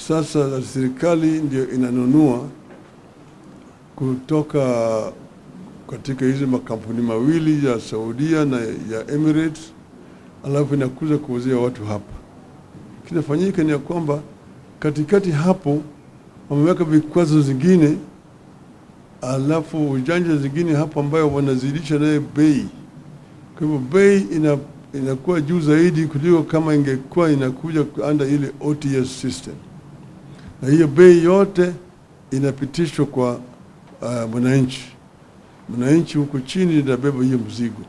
Sasa serikali ndio inanunua kutoka katika hizi makampuni mawili ya Saudia na ya Emirates, alafu inakuja kuuzia watu hapa. Kinafanyika ni ya kwamba katikati hapo wameweka vikwazo zingine, alafu ujanja zingine hapo ambayo wanazidisha naye bei. Kwa hivyo bei inakuwa juu zaidi kuliko kama ingekuwa inakuja under ile OTS system. Na hiyo bei yote inapitishwa kwa mwananchi. Mwananchi huko chini inabeba hiyo mzigo.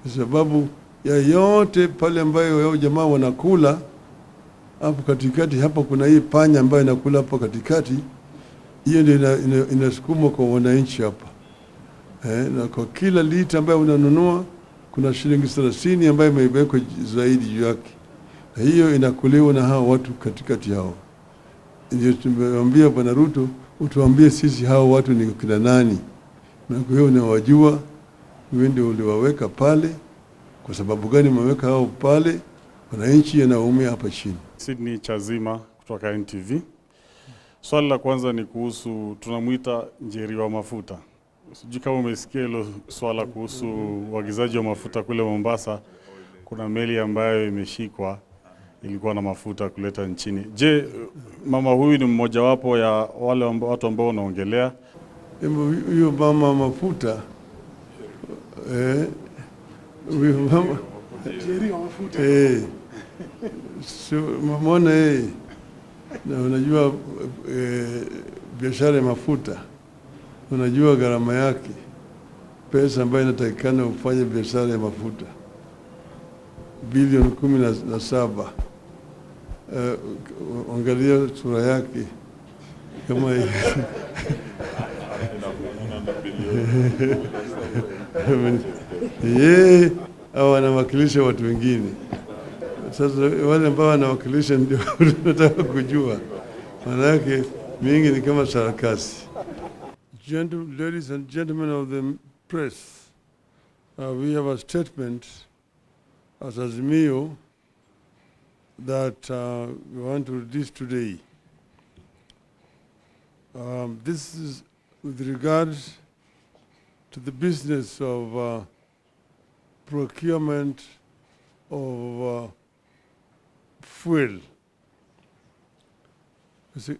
Kwa sababu ya yote pale ambayo yao jamaa wanakula, hapo katikati hapo kuna hii panya ambayo inakula hapo katikati, hiyo ndio inasukumwa kwa wananchi hapa. Na kwa kila lita ambayo unanunua kuna shilingi 30 ambayo imewekwa zaidi juu yake. Na hiyo inakuliwa na hao watu katikati yao. Ndio tumemwambia Bwana Ruto, utuambie sisi hao watu ni kina nani? Na kwa hiyo unawajua, wewe ndio uliwaweka pale. Kwa sababu gani umeweka hao pale? Wananchi wanaumia hapa chini. Sydney Chazima kutoka NTV. Swali la kwanza ni kuhusu tunamuita Njeri wa mafuta. Sijui kama umesikia hilo swala kuhusu uagizaji wa mafuta kule Mombasa. Kuna meli ambayo imeshikwa ilikuwa na mafuta kuleta nchini. Je, mama huyu ni mmoja wapo ya wale watu ambao wanaongelea? Huyo mama mafuta huyo mama Njeri wa mafuta. So mamona na unajua biashara ya mafuta, unajua gharama yake, pesa ambayo inatakikana ufanye biashara ya mafuta bilioni 17. Angalia sura yake kama yeye au anawakilisha watu wengine. Sasa wale ambao wanawakilisha ndio tunataka kujua, maana yake mingi ni kama sarakasi. Ladies and gentlemen of the press, we have a statement as Azimio that we want to release today. This is with regards to the business of procurement of fuel.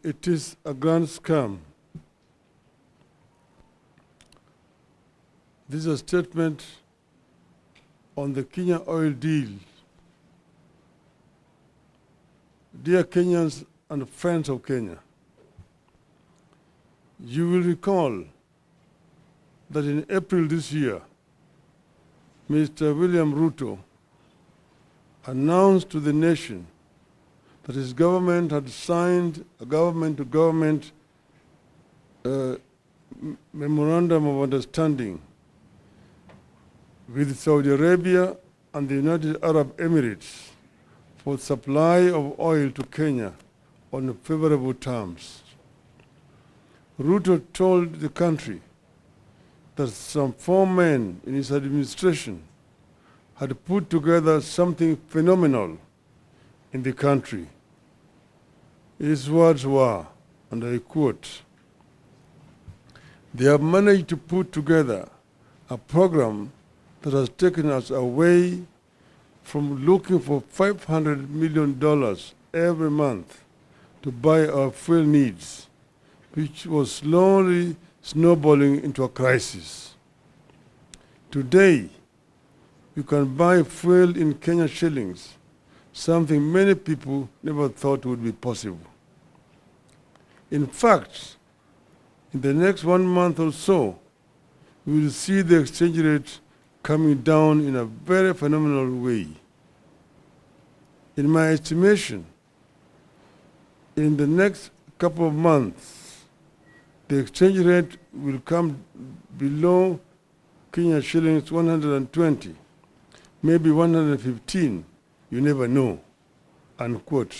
It is a grand scam. This is a statement on the Kenya oil deal. Dear Kenyans and friends of Kenya, you will recall that in April this year, Mr. William Ruto announced to the nation that his government had signed a government-to-government memorandum of understanding with Saudi Arabia and the United Arab Emirates for supply of oil to Kenya on favorable terms. Ruto told the country that some 4 men in his administration had put together something phenomenal in the country. His words were, and I quote, "They have managed to put together a program that has taken us away from looking for $500 million every month to buy our fuel needs, which was slowly snowballing into a crisis. Today, you can buy fuel in Kenya shillings, something many people never thought would be possible. In fact, in the next 1 month or so, we will see the exchange rate coming down in a very phenomenal way. In my estimation, in the next couple of months, the exchange rate will come below Kenya shillings 120, maybe 115, you never know," unquote.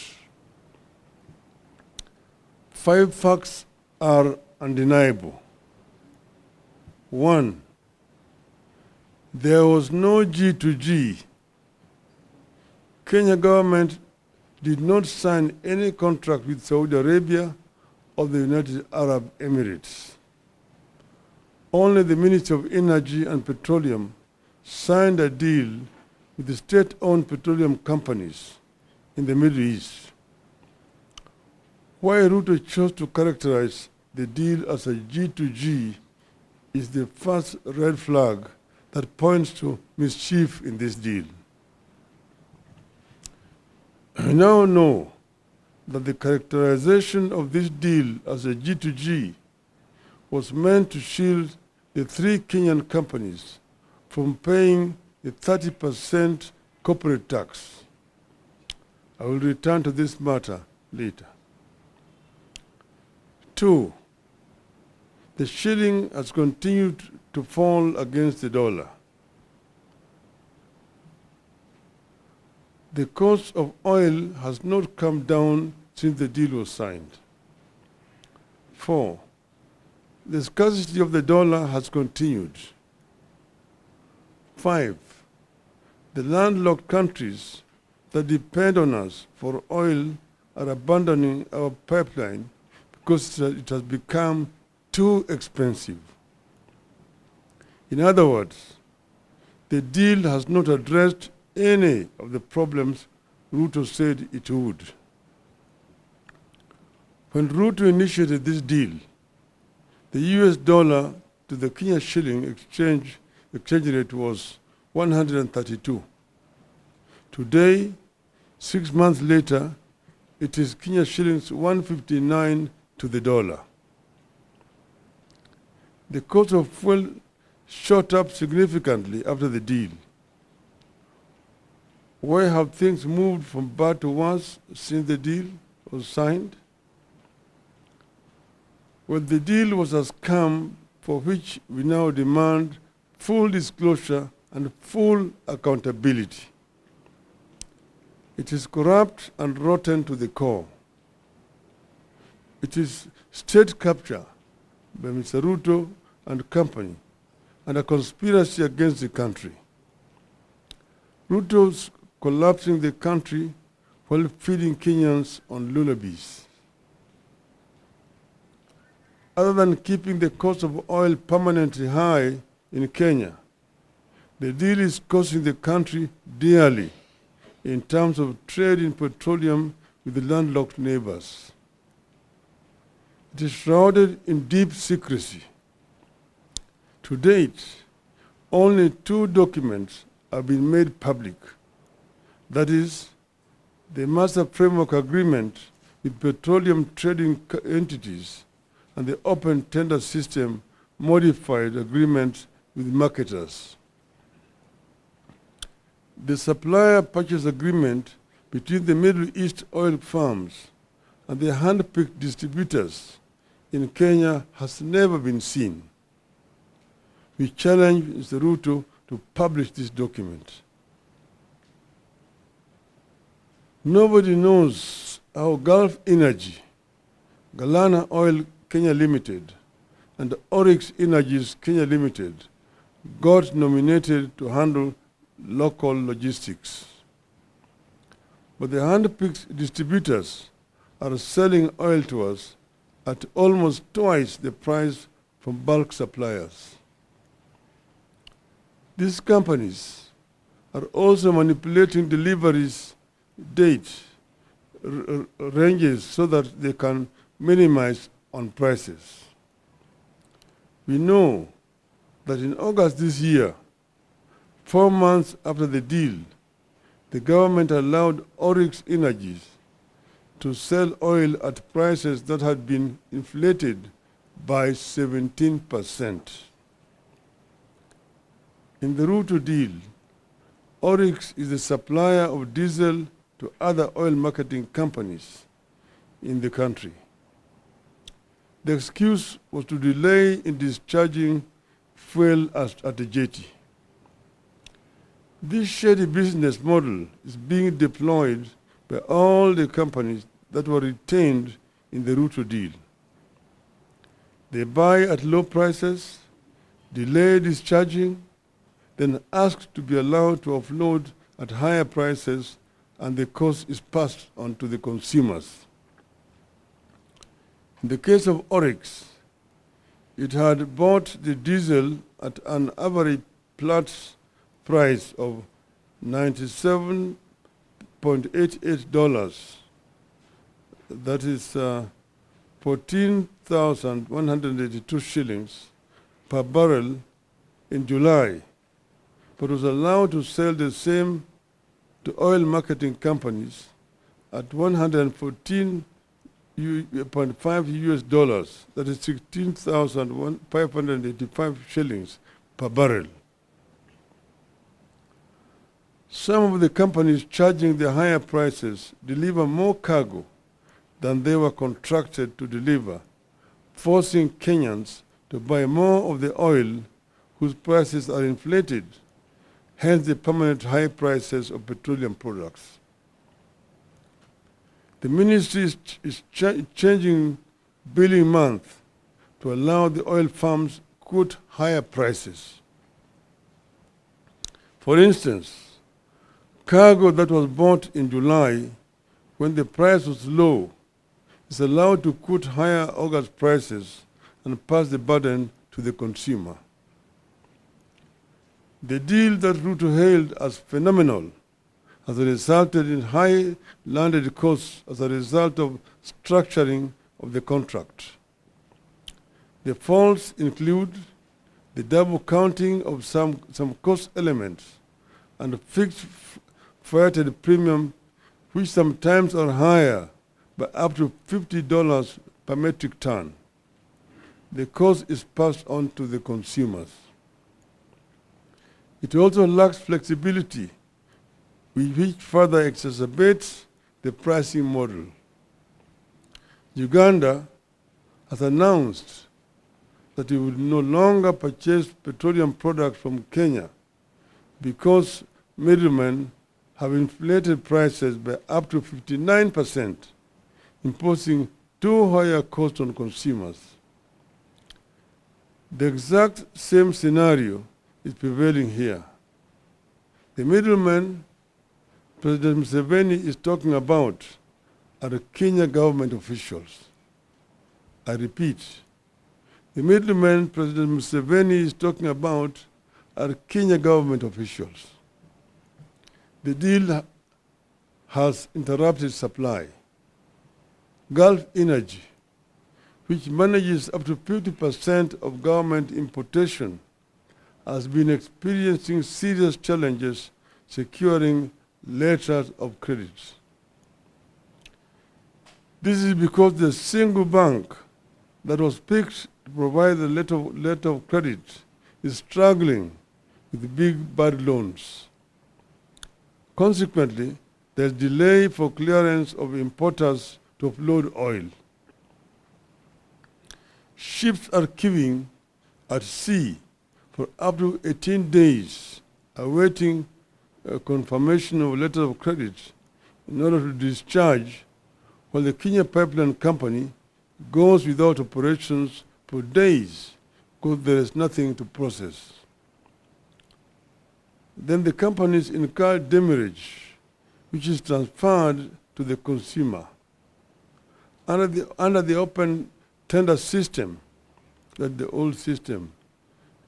5 facts are undeniable. 1, there was no G to G. Kenya government did not sign any contract with Saudi Arabia or the United Arab Emirates. Only the Ministry of Energy and Petroleum signed a deal with the state-owned petroleum companies in the Middle East. Why Ruto chose to characterize the deal as a G2G is the first red flag that points to mischief in this deal. We now know that the characterization of this deal as a G2G was meant to shield the three Kenyan companies from paying the 30% corporate tax. I will return to this matter later. 2, the shilling has continued to fall against the dollar. The cost of oil has not come down since the deal was signed. 4, the scarcity of the dollar has continued. 5, the landlocked countries that depend on us for oil are abandoning our pipeline because it has become too expensive. In other words, the deal has not addressed any of the problems Ruto said it would. When Ruto initiated this deal, the US dollar to the Kenya shilling exchange rate was 132. Today, 6 months later, it is Kenya shillings 159 to the dollar. The cost of fuel shot up significantly after the deal. Why have things moved from bad to worse since the deal was signed? Well, the deal was a scam for which we now demand full disclosure and full accountability. It is corrupt and rotten to the core. It is state capture by Mr. Ruto and company and a conspiracy against the country. Ruto's collapsing the country while feeding Kenyans on lullabies. Other than keeping the cost of oil permanently high in Kenya, the deal is costing the country dearly in terms of trade in petroleum with the landlocked neighbors. It is shrouded in deep secrecy. To date, only 2 documents have been made public. That is, the Master Framework Agreement with petroleum trading entities and the Open Tender System Modified Agreement with marketers. The supplier purchase agreement between the Middle East oil firms and the hand-picked distributors in Kenya has never been seen. We challenge Mr. Ruto to publish this document. Nobody knows how Gulf Energy, Galana Oil Kenya Limited, and Oryx Energies Kenya Limited got nominated to handle local logistics. But the hand-picked distributors are selling oil to us at almost twice the price from bulk suppliers. These companies are also manipulating deliveries date ranges so that they can minimize on prices. We know that in August this year, 4 months after the deal, the government allowed Oryx Energies to sell oil at prices that had been inflated by 17%. In the Ruto deal, Oryx is the supplier of diesel to other oil marketing companies in the country. The excuse was to delay in discharging fuel at the jetty. This shady business model is being deployed by all the companies that were retained in the Ruto deal. They buy at low prices, delay discharging, then ask to be allowed to offload at higher prices and the cost is passed on to the consumers. In the case of Oryx, it had bought the diesel at an average Platts price of $97.88. That is 14,182 shillings per barrel in July, but was allowed to sell the same to oil marketing companies at 114.5 US dollars, that is 16,585 shillings per barrel. Some of the companies charging the higher prices deliver more cargo than they were contracted to deliver, forcing Kenyans to buy more of the oil whose prices are inflated, hence the permanent high prices of petroleum products. The ministry is changing billing month to allow the oil firms to quote higher prices. For instance, cargo that was bought in July when the price was low is allowed to quote higher August prices and pass the burden to the consumer. The deal that Ruto hailed as phenomenal has resulted in high landed costs as a result of structuring of the contract. The faults include the double counting of some cost elements and fixed freighted premium, which sometimes are higher by up to $50 per metric ton. The cost is passed on to the consumers. It also lacks flexibility, which further exacerbates the pricing model. Uganda has announced that it will no longer purchase petroleum products from Kenya because middlemen have inflated prices by up to 59%, imposing too high a cost on consumers. The exact same scenario is prevailing here. The middlemen President Museveni is talking about are the Kenya government officials. I repeat, the middlemen President Museveni is talking about are Kenya government officials. The deal has interrupted supply. Gulf Energy, which manages up to 50% of government importation, has been experiencing serious challenges securing letters of credit. This is because the single bank that was picked to provide the letter of credit is struggling with big bad loans. Consequently, there's delay for clearance of importers to offload oil. Ships are queuing at sea for up to 18 days, awaiting a confirmation of letter of credit in order to discharge, while the Kenya Pipeline Company goes without operations for days because there is nothing to process. Then the companies incur demurrage, which is transferred to the consumer. Under the open tender system, that's the old system,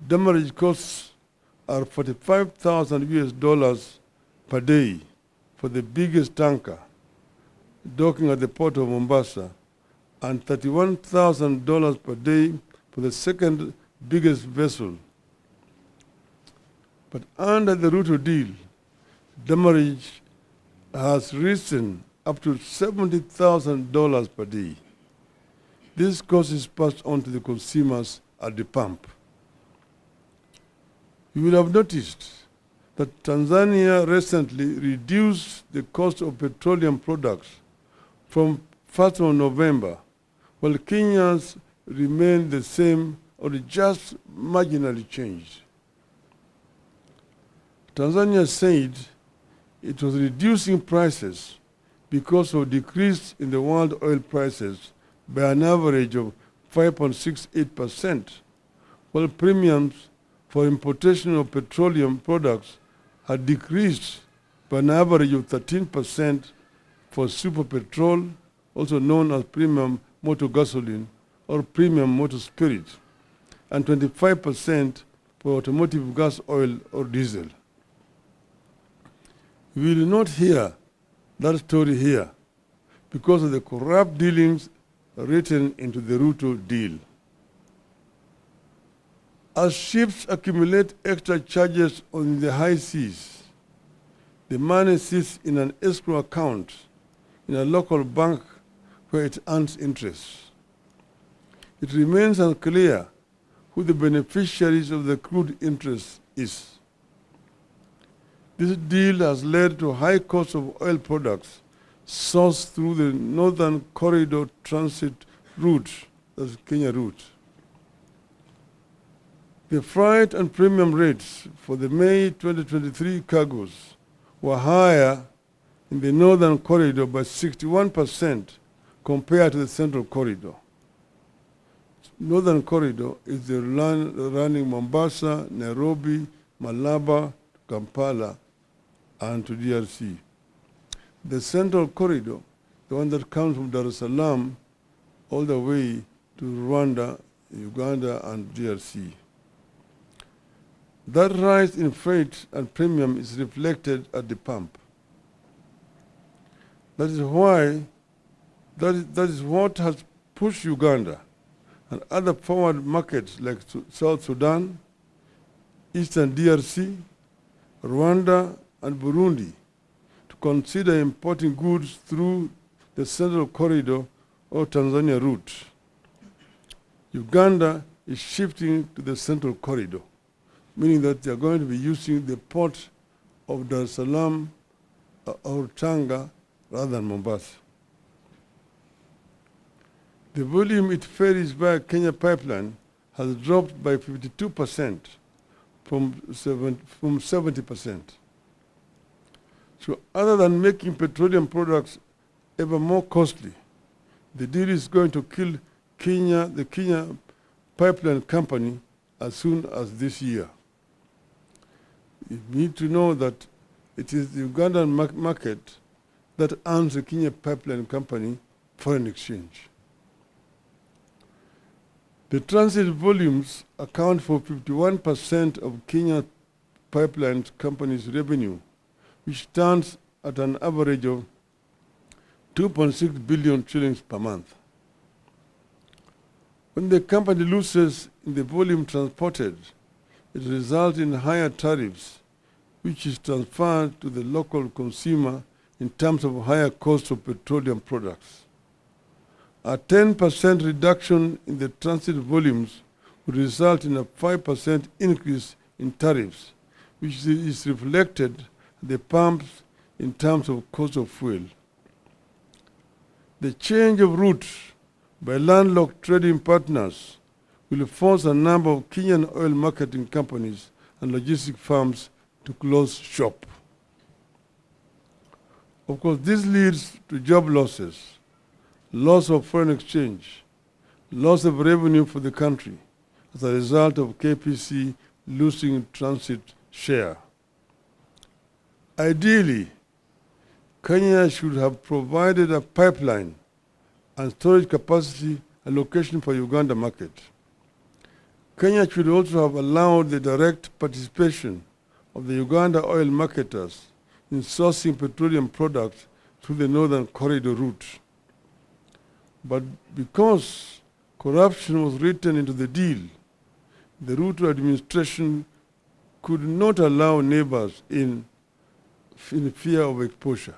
demurrage costs are 45,000 US dollars per day for the biggest tanker docking at the port of Mombasa, and $31,000 per day for the second biggest vessel. But under the Ruto deal, demurrage has risen up to $70,000 per day. This cost is passed on to the consumers at the pump. You will have noticed that Tanzania recently reduced the cost of petroleum products from 1st of November, while Kenya's remain the same or just marginally changed. Tanzania said it was reducing prices because of decrease in the world oil prices by an average of 5.68%, while premiums for importation of petroleum products had decreased by an average of 13% for super petrol, also known as premium motor gasoline or premium motor spirit, and 25% for automotive gas oil or diesel. We will not hear that story here because of the corrupt dealings written into the Ruto deal. As ships accumulate extra charges on the high seas, the money sits in an escrow account in a local bank where it earns interest. It remains unclear who the beneficiaries of the accrued interest is. This deal has led to high cost of oil products sourced through the Northern Corridor transit route, that's Kenya route. The freight and premium rates for the May 2023 cargoes were higher in the Northern Corridor by 61% compared to the Central Corridor. Northern Corridor is the running Mombasa, Nairobi, Malaba, Kampala, and to DRC. The Central Corridor, the one that comes from Dar es Salaam all the way to Rwanda, Uganda, and DRC. That rise in freight and premium is reflected at the pump. That is what has pushed Uganda and other forward markets like South Sudan, Eastern DRC, Rwanda, and Burundi to consider importing goods through the Central Corridor or Tanzania route. Uganda is shifting to the Central Corridor, meaning that they are going to be using the port of Dar es Salaam or Tanga rather than Mombasa. The volume it ferries via Kenya pipeline has dropped by 52% from 70%. So other than making petroleum products ever more costly, the deal is going to kill the Kenya Pipeline Company as soon as this year. You need to know that it is the Ugandan market that earns the Kenya Pipeline Company foreign exchange. The transit volumes account for 51% of Kenya Pipeline Company's revenue, which stands at an average of 2.6 billion shillings per month. When the company loses in the volume transported, it results in higher tariffs, which is transferred to the local consumer in terms of higher cost of petroleum products. A 10% reduction in the transit volumes would result in a 5% increase in tariffs, which is reflected at the pumps in terms of cost of fuel. The change of route by landlocked trading partners will force a number of Kenyan oil marketing companies and logistic firms to close shop. Of course, this leads to job losses, loss of foreign exchange, loss of revenue for the country as a result of KPC losing transit share. Ideally, Kenya should have provided a pipeline and storage capacity allocation for Uganda market. Kenya should also have allowed the direct participation of the Uganda oil marketers in sourcing petroleum products through the Northern Corridor route. But because corruption was written into the deal, the Ruto administration could not allow neighbors in fear of exposure.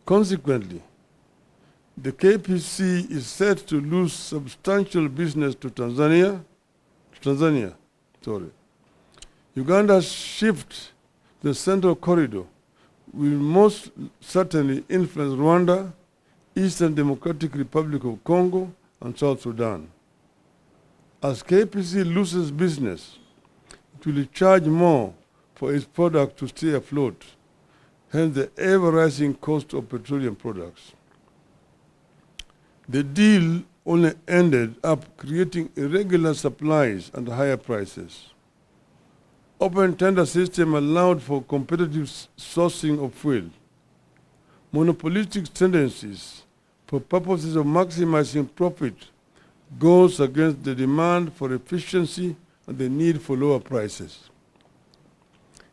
Consequently, the KPC is set to lose substantial business to Tanzania. Uganda's shift to the Central Corridor will most certainly influence Rwanda, Eastern Democratic Republic of Congo, and South Sudan. As KPC loses business, it will charge more for its product to stay afloat, hence the ever-rising cost of petroleum products. The deal only ended up creating irregular supplies and higher prices. open tender system allowed for competitive sourcing of fuel. Monopolistic tendencies for purposes of maximizing profit goes against the demand for efficiency and the need for lower prices.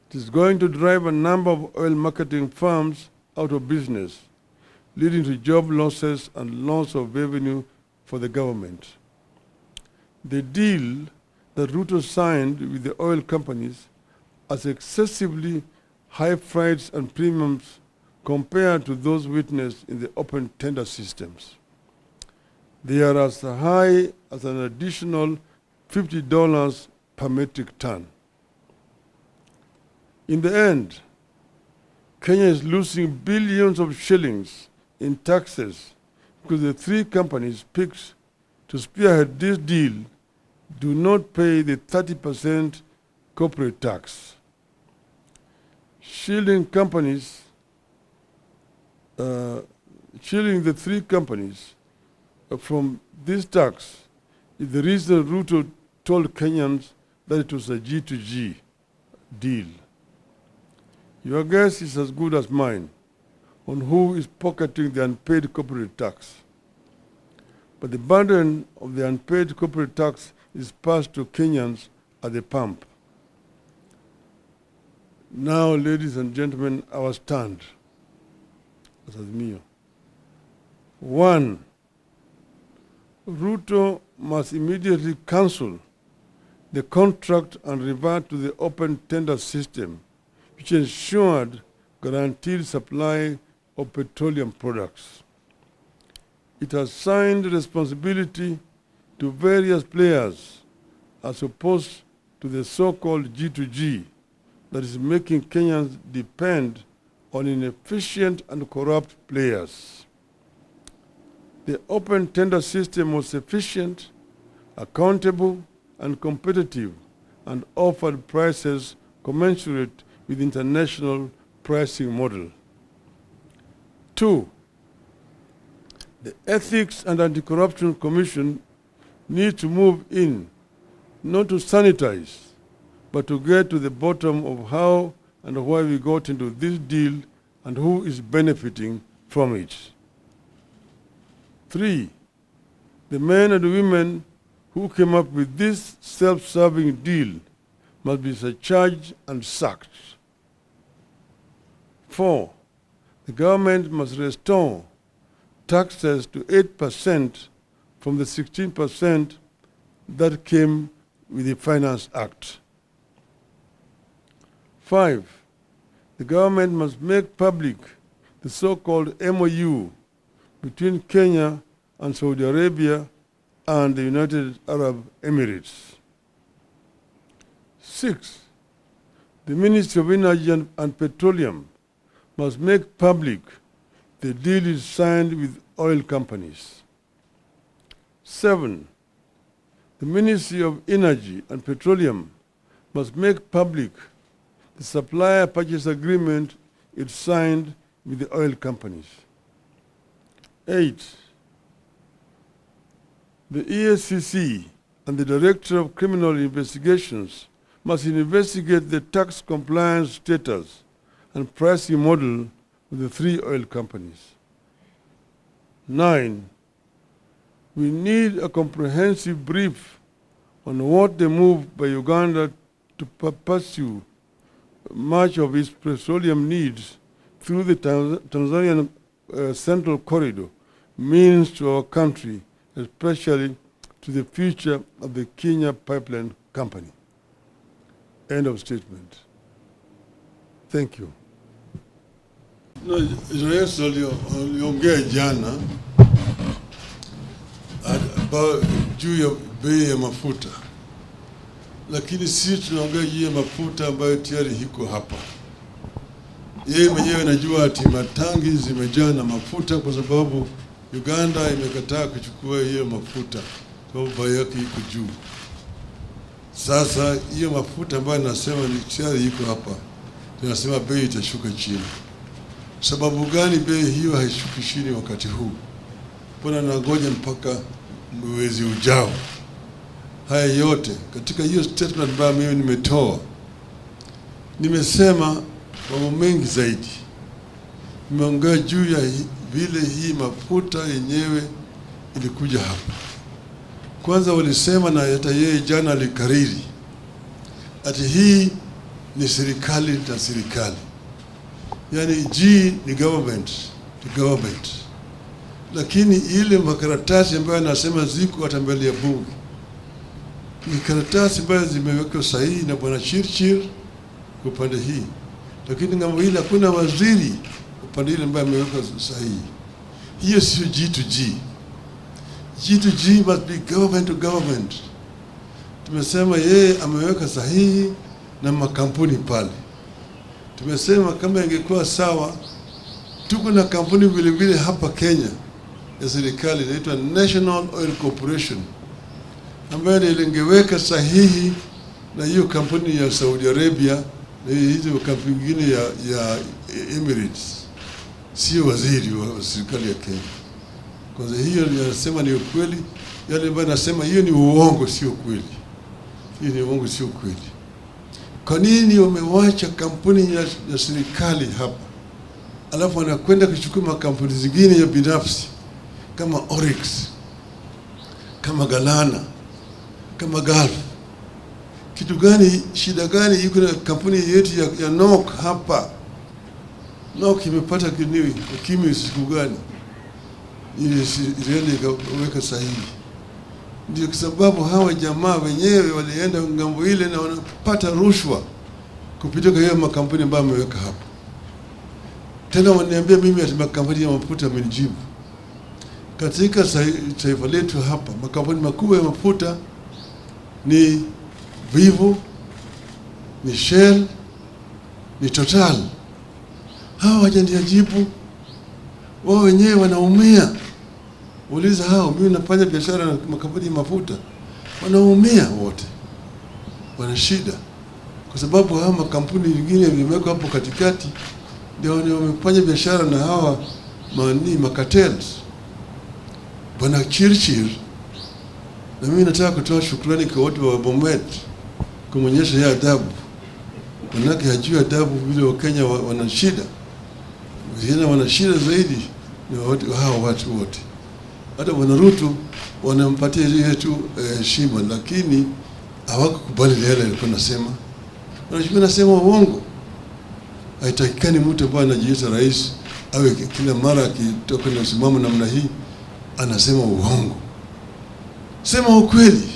It is going to drive a number of oil marketing firms out of business, leading to job losses and loss of revenue for the government. The deal that Ruto signed with the oil companies has excessively high freights and premiums compared to those witnessed in the open tender systems. They are as high as an additional $50 per metric ton. In the end, Kenya is losing billions of shillings in taxes because the three companies picked to spearhead this deal do not pay the 30% corporate tax. Shielding the three companies from this tax is the reason Ruto told Kenyans that it was a G2G deal. Your guess is as good as mine on who is pocketing the unpaid corporate tax. But the burden of the unpaid corporate tax is passed to Kenyans at the pump. Now, ladies and gentlemen, our stand as Azimio. 1. Ruto must immediately cancel the contract and revert to the open tender system, which ensured guaranteed supply of petroleum products. It has assigned responsibility to various players as opposed to the so-called G2G that is making Kenyans depend on inefficient and corrupt players. The open tender system was efficient, accountable, and competitive, and offered prices commensurate with international pricing model. 2. The Ethics and Anti-Corruption Commission needs to move in, not to sanitize, but to get to the bottom of how and why we got into this deal and who is benefiting from it. 3. The men and women who came up with this self-serving deal must be surcharged and sacked. 4. The government must restore taxes to 8% from the 16% that came with the Finance Act. 5. The government must make public the so-called MOU between Kenya and Saudi Arabia and the United Arab Emirates. 6. The Ministry of Energy and Petroleum must make public the deal is signed with oil companies. 7. The Ministry of Energy and Petroleum must make public the supplier purchase agreement it signed with the oil companies. 8. The ESCC and the Director of Criminal Investigations must investigate the tax compliance status and pricing model of the three oil companies. 9. We need a comprehensive brief on what the move by Uganda to pursue much of its petroleum needs through the Tanzanian Central Corridor means to our country, especially to the future of the Kenya Pipeline Company. End of statement. Thank you. No, Rais aliongea jana juu ya bei ya mafuta, lakini sisi tunaongea juu ya mafuta ambayo tayari iko hapa. Yeye mwenyewe anajua ati matangi zimejaa na mafuta kwa sababu Uganda imekataa kuchukua hiyo mafuta kwa sababu bei yake iko juu. Sasa hiyo mafuta ambayo nasema ni tayari iko hapa, tunasema bei itashuka chini. Sababu gani bei hiyo haishuki chini wakati huu? Mbona nangoja mpaka mwezi ujao? Haya yote katika hiyo statement ambayo mimi nimetoa Nimesema mambo mengi zaidi. Nimeongea juu ya vile hii mafuta yenyewe ilikuja hapa. Kwanza walisema, na hata yeye jana alikariri, ati hii ni serikali na serikali, yani G ni government to government. Lakini ile makaratasi ambayo anasema ziko hata mbele ya bunge ni karatasi ambayo zimewekwa sahihi na bwana Chirchir upande hii, lakini ngambo ile hakuna waziri upande ile ambaye ameweka sahihi. Hiyo sio G to G. G to G must be government to government. Tumesema yeye ameweka sahihi na makampuni pale. Tumesema kama ingekuwa sawa, tuko na kampuni vile vile hapa Kenya ya serikali inaitwa National Oil Corporation, ambayo ilingeweka sahihi na hiyo kampuni ya Saudi Arabia na hizo kampuni nyingine ya Emirates, sio waziri wa serikali ya Kenya. Kwanza hiyo yanasema ni ukweli, yale ambayo nasema hiyo ni uongo, sio kweli. Hiyo ni uongo, sio kweli. Kwa nini wamewacha kampuni ya serikali hapa, alafu wanakwenda kuchukua makampuni zingine ya binafsi kama Oryx, kama Galana, kama Gulf? Kitu gani, shida gani yuko na kampuni yetu ya NOC hapa? NOC imepata ukimwi siku gani? Ile ikaweka sahihi. Ndio kwa sababu hawa jamaa wenyewe walienda ngambo ile na wanapata rushwa kupitia kwa hiyo makampuni ambayo wameweka hapa. Tena wananiambia mimi ati makampuni ya mafuta amenijibu. Katika taifa letu hapa makampuni makubwa ya mafuta ni Vivo, ni Shell, ni Total. Hawa hawajanijibu. Wao wenyewe wanaumia. Uliza hao, mimi nafanya biashara na makampuni ya mafuta. Wanaumia wote. Wana shida. Kwa sababu hawa makampuni mengine yamewekwa hapo katikati ndio wamefanya biashara na hawa Cartels. Bwana Chirchir, na mimi nataka kutoa shukrani kwa watu wa Bomet kumonyesha ya adabu. Manake hajui adabu vile Wakenya wana shida. Vijana wana shida zaidi ni hao watu wote. Hata Bwana Ruto wanampatia yetu heshima, lakini hawakukubali yale alikuwa anasema. Wanachukua nasema uongo. Haitakikani mtu ambaye anajiita rais awe kila mara akitoka na usimamo namna hii anasema uongo. Sema ukweli.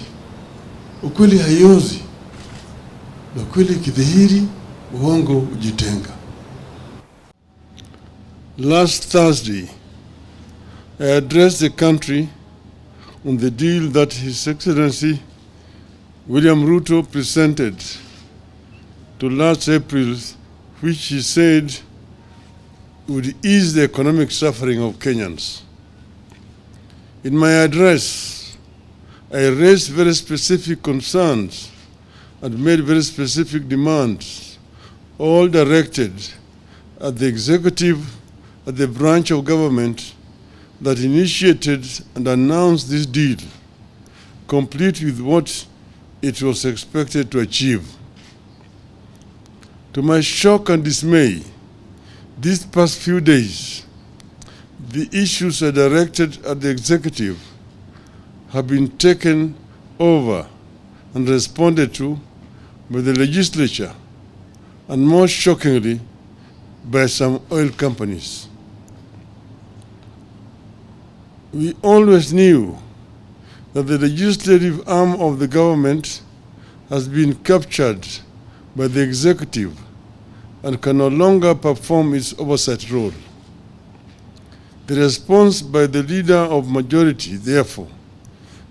Ukweli haiozi. Na ukweli kidhihiri, uongo ujitenga. Last Thursday, I addressed the country on the deal that His Excellency William Ruto presented to last April, which he said would ease the economic suffering of Kenyans. In my address, I raised very specific concerns and made very specific demands, all directed at the executive, at the branch of government that initiated and announced this deal, complete with what it was expected to achieve. To my shock and dismay, these past few days, the issues are directed at the executive have been taken over and responded to by the legislature, and more shockingly, by some oil companies. We always knew that the legislative arm of the government has been captured by the executive and can no longer perform its oversight role. The response by the leader of majority, therefore,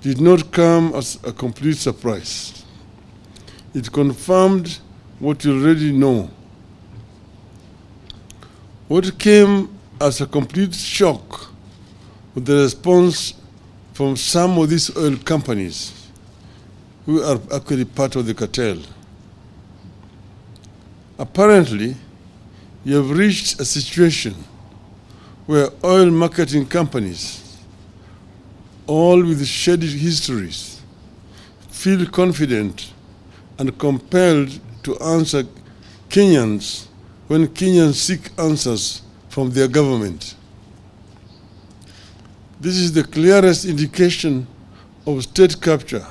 did not come as a complete surprise. It confirmed what you already know. What came as a complete shock was the response from some of these oil companies who are actually part of the cartel. Apparently, you have reached a situation where oil marketing companies, all with shady histories, feel confident and compelled to answer Kenyans when Kenyans seek answers from their government. This is the clearest indication of state capture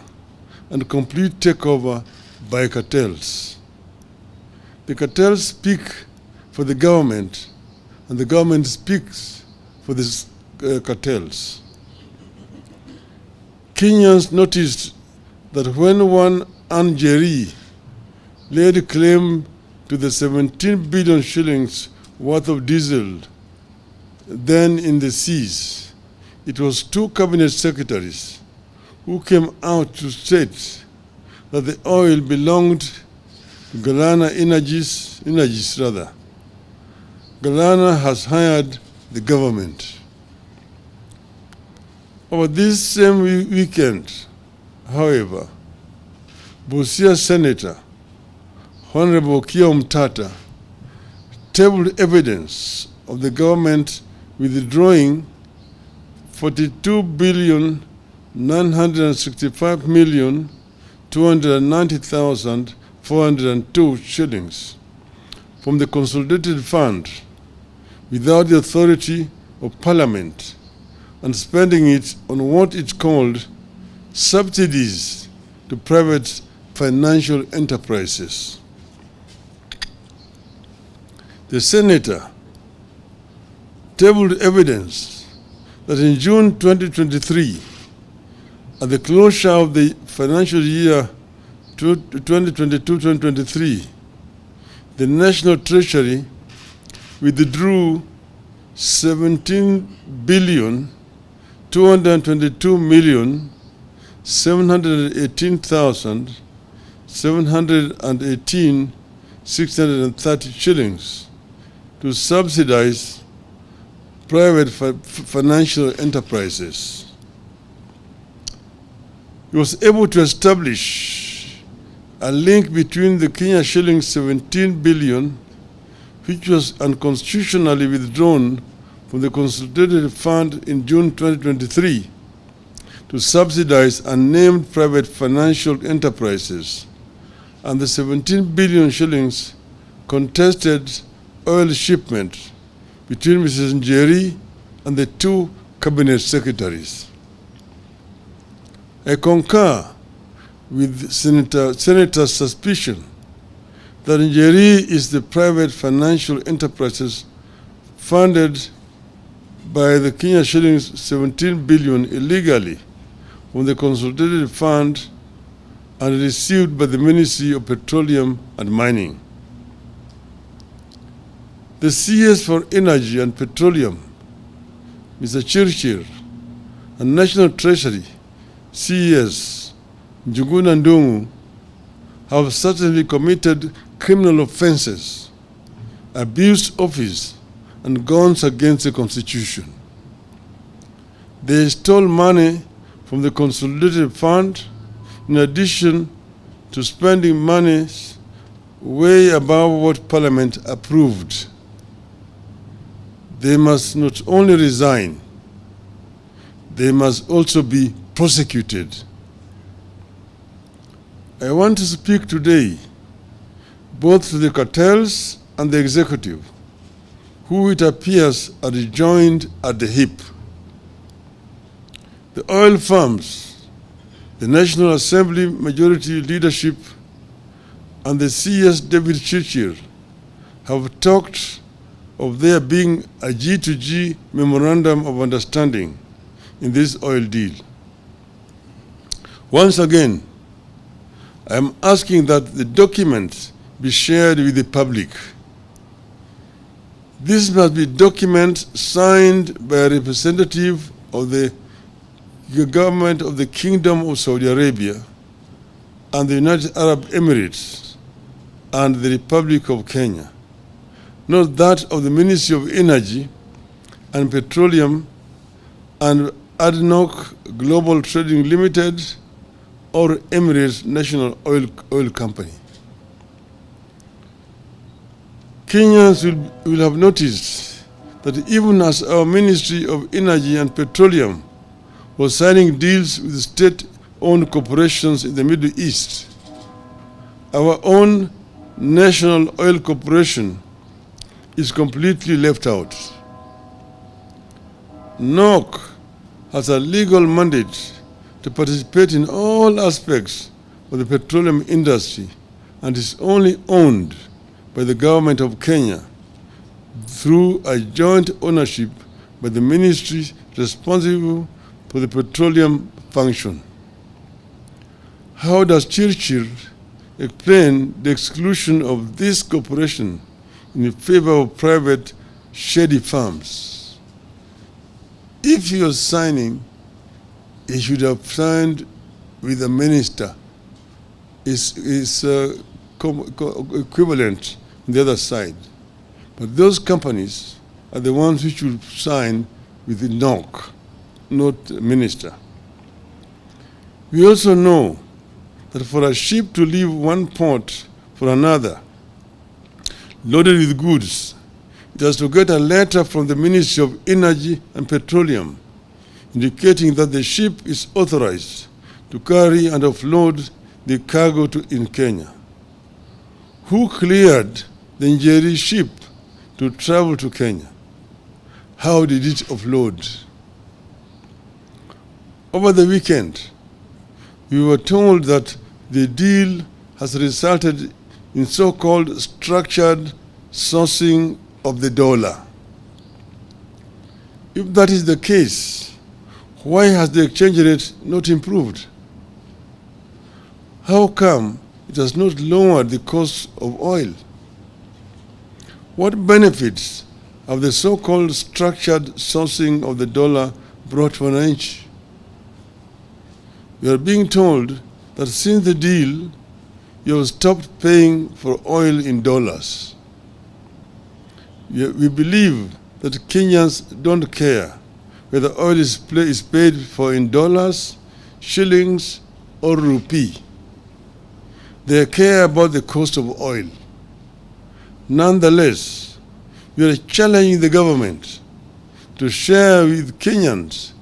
and complete takeover by cartels. The cartels speak for the government, and the government speaks for the cartels. Kenyans noticed that when one Njeri laid claim to the 17 billion shillings worth of diesel then in the seas, it was two cabinet secretaries who came out to state that the oil belonged to Galana Energies. Galana has hired the government. Over this same weekend, however, Busia Senator Honorable Kiom Tata tabled evidence of the government withdrawing 42,965,290,402 shillings from the consolidated fund without the authority of Parliament and spending it on what it called subsidies to private financial enterprises. The senator tabled evidence that in June 2023, at the closure of the financial year 2022-2023, the National Treasury withdrew 17,222,718,630 shillings to subsidize private financial enterprises. He was able to establish a link between the Kenya shilling 17 billion, which was unconstitutionally withdrawn from the consolidated fund in June 2023 to subsidize unnamed private financial enterprises, and the 17 billion shillings contested oil shipment between Mrs. Njeri and the two cabinet secretaries. I concur with Senator's suspicion that Njeri is the private financial enterprises funded by the Kenya shillings 17 billion illegally from the consolidated fund and received by the Ministry of Petroleum and Mining. The CS for Energy and Petroleum, Mr. Chirchir, and National Treasury, CES, Njuguna Ndungu, have certainly committed criminal offenses, abused office, and gone against the Constitution. They stole money from the consolidated fund in addition to spending money way above what Parliament approved. They must not only resign, they must also be prosecuted. I want to speak today both to the cartels and the executive, who it appears are joined at the hip. The oil firms, the National Assembly majority leadership, and the CS David Chirchir have talked of there being a G2G memorandum of understanding in this oil deal. Once again, I am asking that the documents be shared with the public. This must be document signed by a representative of the government of the Kingdom of Saudi Arabia and the United Arab Emirates and the Republic of Kenya, not that of the Ministry of Energy and Petroleum and ADNOC Global Trading Limited or Emirates National Oil Company. Kenyans will have noticed that even as our Ministry of Energy and Petroleum was signing deals with state-owned corporations in the Middle East, our own National Oil Corporation is completely left out. NOC has a legal mandate to participate in all aspects of the petroleum industry and is only owned by the government of Kenya through a joint ownership by the ministry responsible for the petroleum function. How does Churchill explain the exclusion of this corporation in favor of private shady firms? If he was signing, he should have signed with a minister. Is equivalent on the other side. But those companies are the ones who should sign with the NOC, not the minister. We also know that for a ship to leave one port for another, loaded with goods, it has to get a letter from the Ministry of Energy and Petroleum indicating that the ship is authorized to carry and offload the cargo in Kenya. Who cleared the Njeri ship to travel to Kenya? How did it offload? Over the weekend, we were told that the deal has resulted in so-called structured sourcing of the dollar. If that is the case, why has the exchange rate not improved? How come it has not lowered the cost of oil? What benefits have the so-called structured sourcing of the dollar brought for Wananchi? We are being told that since the deal, you have stopped paying for oil in dollars. We believe that Kenyans don't care whether oil is paid for in dollars, shillings, or rupee. They care about the cost of oil. Nonetheless, we are challenging the government to share with Kenyans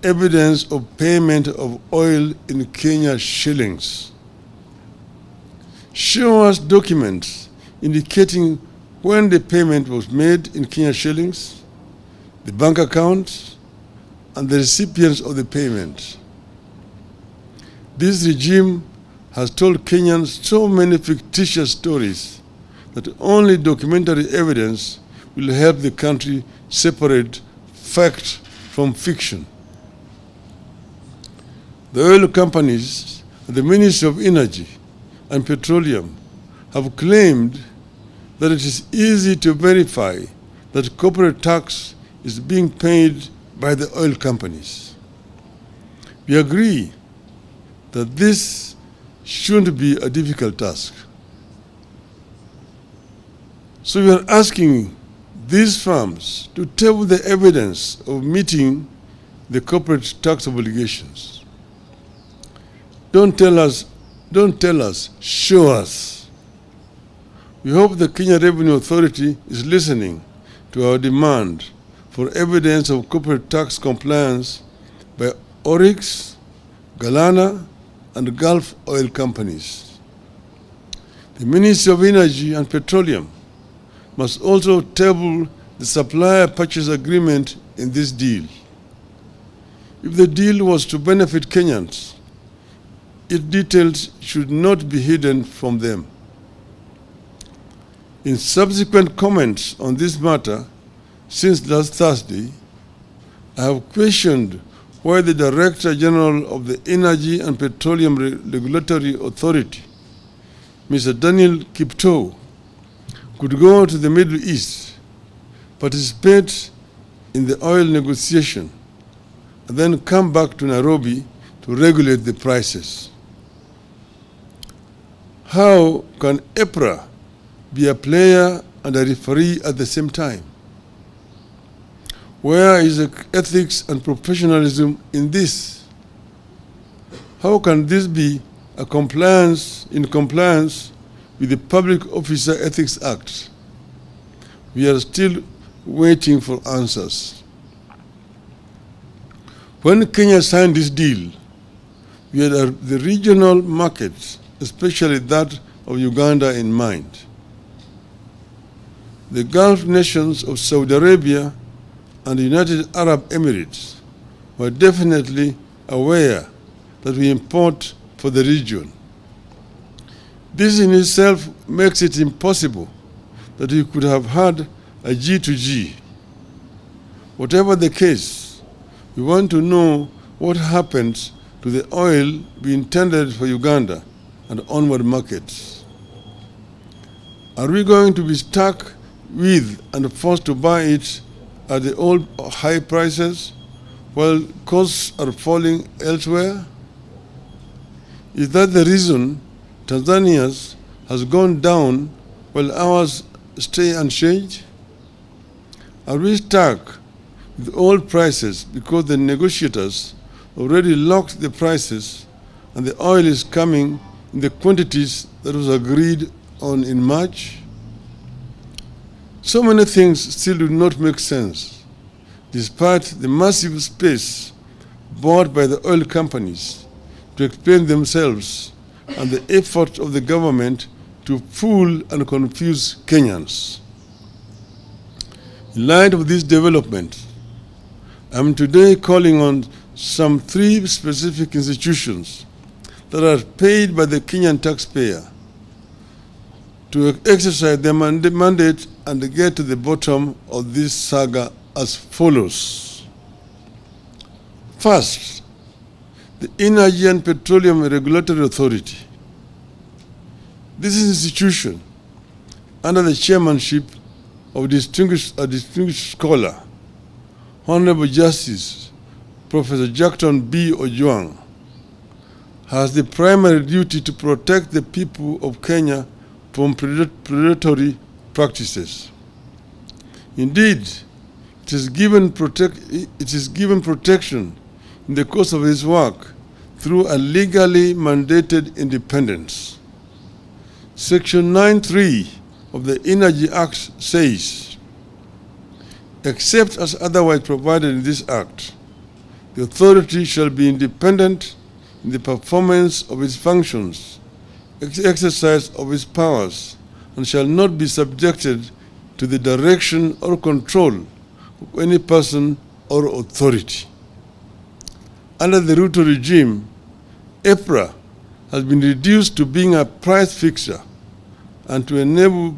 evidence of payment of oil in Kenya shillings. Show us documents indicating when the payment was made in Kenya shillings, the bank account, and the recipients of the payment. This regime has told Kenyans so many fictitious stories that only documentary evidence will help the country separate fact from fiction. The oil companies and the Ministry of Energy and Petroleum have claimed that it is easy to verify that corporate tax is being paid by the oil companies. We agree that this shouldn't be a difficult task. So we are asking these firms to table the evidence of meeting the corporate tax obligations. Don't tell us, show us. We hope the Kenya Revenue Authority is listening to our demand for evidence of corporate tax compliance by Oryx, Galana, and Gulf oil companies. The Ministry of Energy and Petroleum must also table the supplier purchase agreement in this deal. If the deal was to benefit Kenyans, its details should not be hidden from them. In subsequent comments on this matter since last Thursday, I have questioned why the Director General of the Energy and Petroleum Regulatory Authority, Mr. Daniel Kiptoo, could go to the Middle East, participate in the oil negotiation, and then come back to Nairobi to regulate the prices. How can EPRA be a player and a referee at the same time? Where is the ethics and professionalism in this? How can this be in compliance with the Public Officer Ethics Act? We are still waiting for answers. When Kenya signed this deal, we had the regional markets, especially that of Uganda in mind. The Gulf nations of Saudi Arabia and the United Arab Emirates were definitely aware that we import for the region. This in itself makes it impossible that we could have had a G2G. Whatever the case, we want to know what happens to the oil we intended for Uganda and onward markets. Are we going to be stuck with and forced to buy it at the old high prices while costs are falling elsewhere? Is that the reason Tanzania's has gone down while ours stay unchanged? Are we stuck with old prices because the negotiators already locked the prices and the oil is coming in the quantities that was agreed on in March? So many things still do not make sense, despite the massive space bought by the oil companies to explain themselves and the effort of the government to fool and confuse Kenyans. In light of this development, I am today calling on some 3 specific institutions that are paid by the Kenyan taxpayer to exercise their mandate and get to the bottom of this saga as follows. First, the Energy and Petroleum Regulatory Authority. This institution, under the chairmanship of a distinguished scholar, Honorable Justice Professor Jackton B. Ojwang, has the primary duty to protect the people of Kenya from predatory practices. Indeed, it is given protection in the course of its work through a legally mandated independence. Section 9(3) of the Energy Act says, except as otherwise provided in this Act, the authority shall be independent in the performance of its functions, exercise of its powers, and shall not be subjected to the direction or control of any person or authority. Under the Ruto regime, EPRA has been reduced to being a price fixer and to enable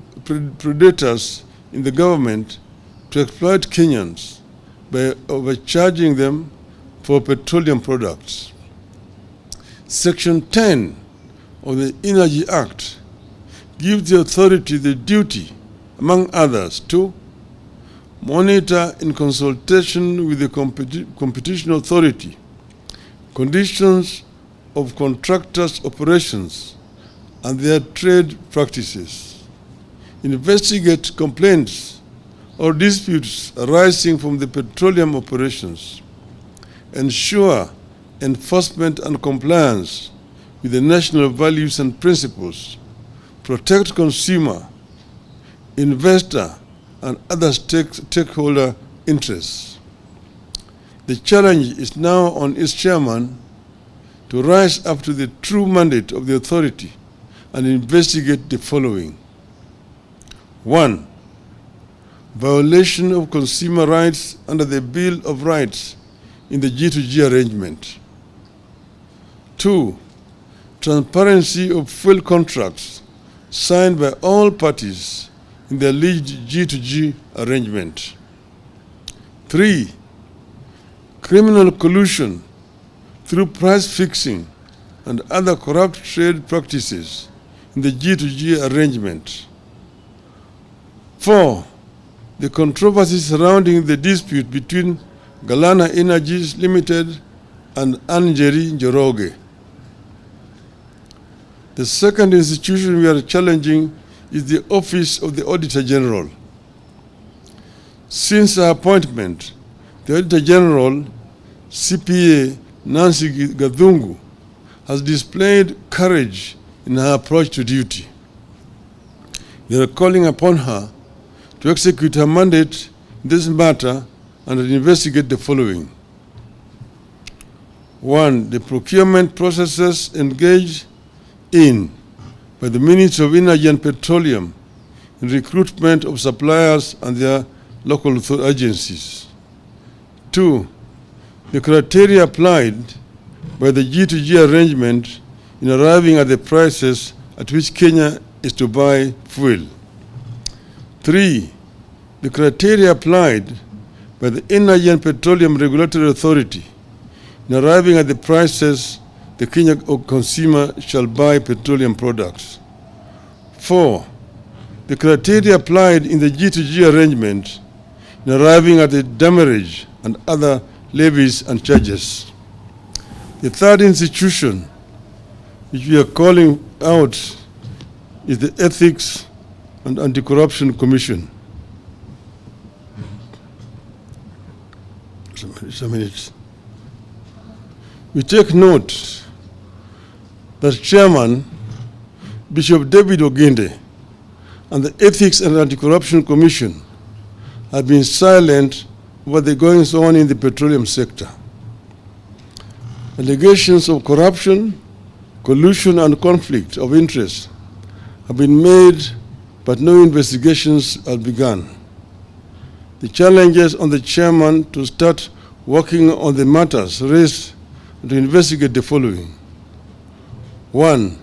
predators in the government to exploit Kenyans by overcharging them for petroleum products. Section 10 of the Energy Act gives the authority the duty, among others, to monitor in consultation with the competition authority conditions of contractors' operations and their trade practices, investigate complaints or disputes arising from the petroleum operations, ensure enforcement and compliance with the national values and principles, protect consumer, investor, and other stakeholder interests. The challenge is now on its chairman to rise up to the true mandate of the authority and investigate the following. 1. Violation of consumer rights under the Bill of Rights in the G2G arrangement. 2. Transparency of fuel contracts signed by all parties in the alleged G2G arrangement. 3. Criminal collusion through price fixing and other corrupt trade practices in the G2G arrangement. 4. The controversy surrounding the dispute between Galana Energies Limited and Njeri. The second institution we are challenging is the Office of the Auditor General. Since her appointment, the Auditor General, CPA Nancy Gathungu, has displayed courage in her approach to duty. We are calling upon her to execute her mandate in this matter and investigate the following. 1. The procurement processes engaged in by by the Ministry of Energy and Petroleum in recruitment of suppliers and their local agencies. 2. The criteria applied by the G2G arrangement in arriving at the prices at which Kenya is to buy fuel. 3. The criteria applied by the Energy and Petroleum Regulatory Authority in arriving at the prices the Kenya consumer shall buy petroleum products. 4. The criteria applied in the G2G arrangement in arriving at the demurrage and other levies and charges. The third institution which we are calling out is the Ethics and Anti-Corruption Commission. Some minutes. We take note that Chairman Bishop David Ogende and the Ethics and Anti-Corruption Commission have been silent about the goings on in the petroleum sector. Allegations of corruption, collusion, and conflict of interest have been made, but no investigations have begun. The challenges on the chairman to start working on the matters raised and to investigate the following. 1.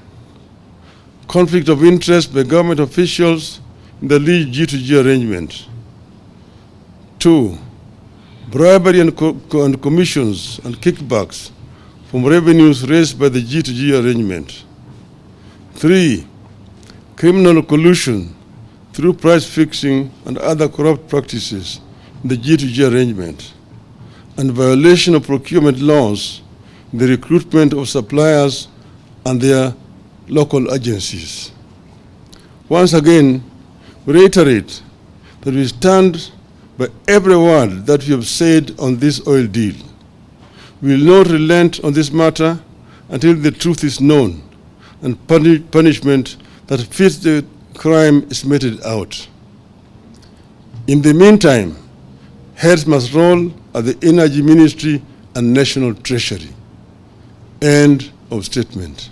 Conflict of interest by government officials in the lead G2G arrangement. 2. Bribery and commissions and kickbacks from revenues raised by the G2G arrangement. 3. Criminal collusion through price fixing and other corrupt practices in the G2G arrangement, and violation of procurement laws in the recruitment of suppliers and their local agencies. Once again, we reiterate that we stand by every word that we have said on this oil deal. We will not relent on this matter until the truth is known and punishment that fits the crime is meted out. In the meantime, heads must roll at the Energy Ministry and National Treasury. End of statement.